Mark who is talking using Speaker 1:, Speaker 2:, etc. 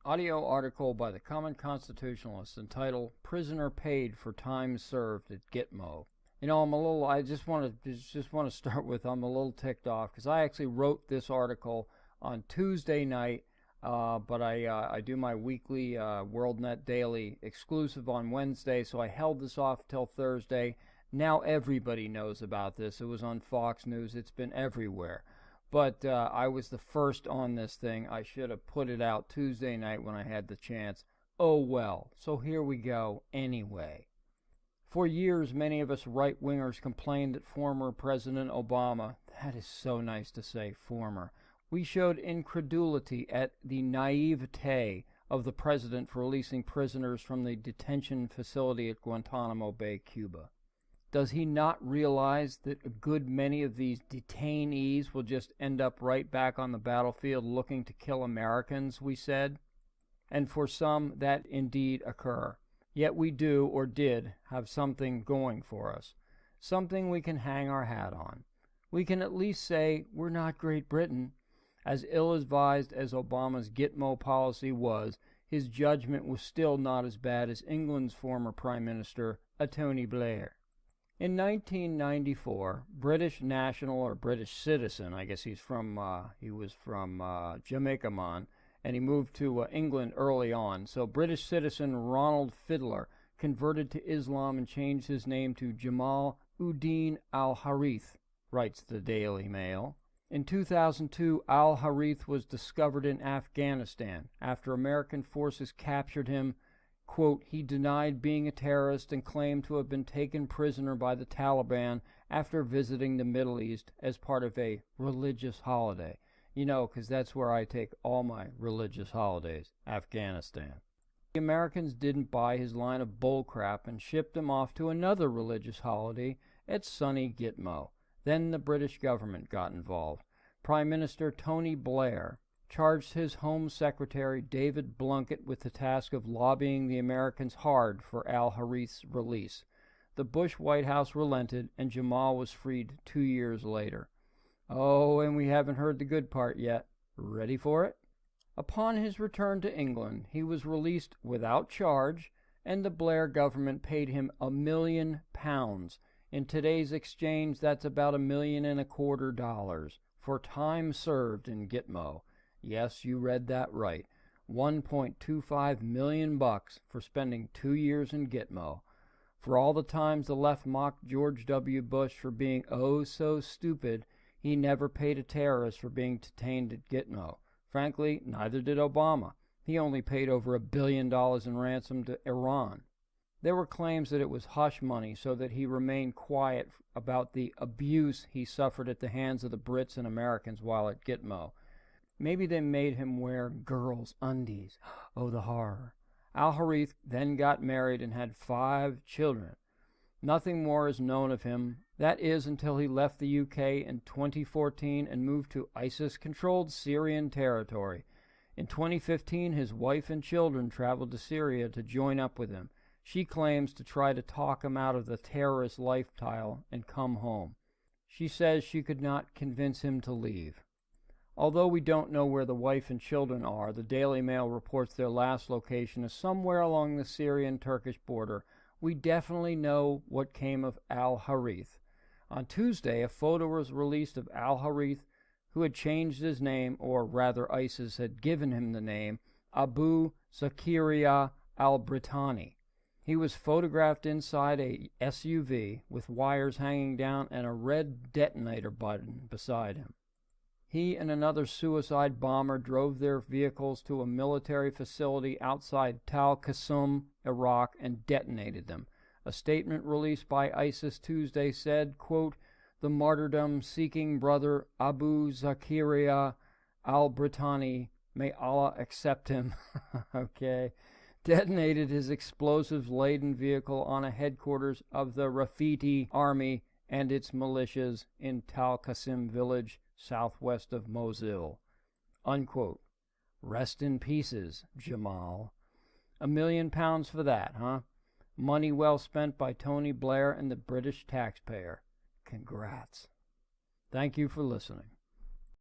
Speaker 1: Audio article by the Common Constitutionalist entitled Prisoner Paid for Time Served at Gitmo. You know, I just want to start with, I'm a little ticked off because I actually wrote this article on Tuesday night, but I do my weekly WorldNet Daily exclusive on Wednesday, so I held this off till Thursday. Now everybody knows about this. It was on Fox News. It's been everywhere. But I was the first on this thing. I should have put it out Tuesday night when I had the chance. Oh well, so here we go anyway. For years, many of us right-wingers complained that former President Obama, that is so nice to say, former, we showed incredulity at the naïveté of the president for releasing prisoners from the detention facility at Guantanamo Bay, Cuba. Does he not realize that a good many of these detainees will just end up right back on the battlefield looking to kill Americans, we said? And for some, that indeed occur. Yet we do, or did, have something going for us. Something we can hang our hat on. We can at least say we're not Great Britain. As ill-advised as Obama's Gitmo policy was, his judgment was still not as bad as England's former Prime Minister, Tony Blair. In 1994, British national or British citizen, I guess he was from Jamaica, and he moved to England early on. So British citizen Ronald Fiddler converted to Islam and changed his name to Jamal Uddin al-Harith, writes the Daily Mail. In 2002, al-Harith was discovered in Afghanistan after American forces captured him. Quote, he denied being a terrorist and claimed to have been taken prisoner by the Taliban after visiting the Middle East as part of a religious holiday. You know, because that's where I take all my religious holidays, Afghanistan. The Americans didn't buy his line of bullcrap and shipped him off to another religious holiday at sunny Gitmo. Then the British government got involved. Prime Minister Tony Blair charged his Home Secretary David Blunkett with the task of lobbying the Americans hard for al-Harith's release. The Bush White House relented, and Jamal was freed 2 years later. Oh, and we haven't heard the good part yet. Ready for it? Upon his return to England, he was released without charge, and the Blair government paid him £1 million. In today's exchange, that's about $1.25 million for time served in Gitmo. Yes, you read that right. $1.25 million for spending 2 years in Gitmo. For all the times the left mocked George W. Bush for being oh so stupid, he never paid a terrorist for being detained at Gitmo. Frankly, neither did Obama. He only paid over $1 billion in ransom to Iran. There were claims that it was hush money so that he remained quiet about the abuse he suffered at the hands of the Brits and Americans while at Gitmo. Maybe they made him wear girls' undies. Oh, the horror. Al-Harith then got married and had 5 children. Nothing more is known of him. That is until he left the UK in 2014 and moved to ISIS-controlled Syrian territory. In 2015, his wife and children traveled to Syria to join up with him. She claims to try to talk him out of the terrorist lifestyle and come home. She says she could not convince him to leave. Although we don't know where the wife and children are, the Daily Mail reports their last location is somewhere along the Syrian-Turkish border. We definitely know what came of al-Harith. On Tuesday, a photo was released of al-Harith, who had changed his name, or rather ISIS had given him the name, Abu Zakaria al-Britani. He was photographed inside a SUV with wires hanging down and a red detonator button beside him. He and another suicide bomber drove their vehicles to a military facility outside Tal Qasum, Iraq, and detonated them. A statement released by ISIS Tuesday said, quote, the martyrdom-seeking brother Abu Zakaria al-Britani, may Allah accept him, okay, detonated his explosives-laden vehicle on a headquarters of the Rafiti Army and its militias in Tal Qassim village, southwest of Mosul. Unquote. Rest in pieces, Jamal. £1 million for that, huh? Money well spent by Tony Blair and the British taxpayer. Congrats. Thank you for listening.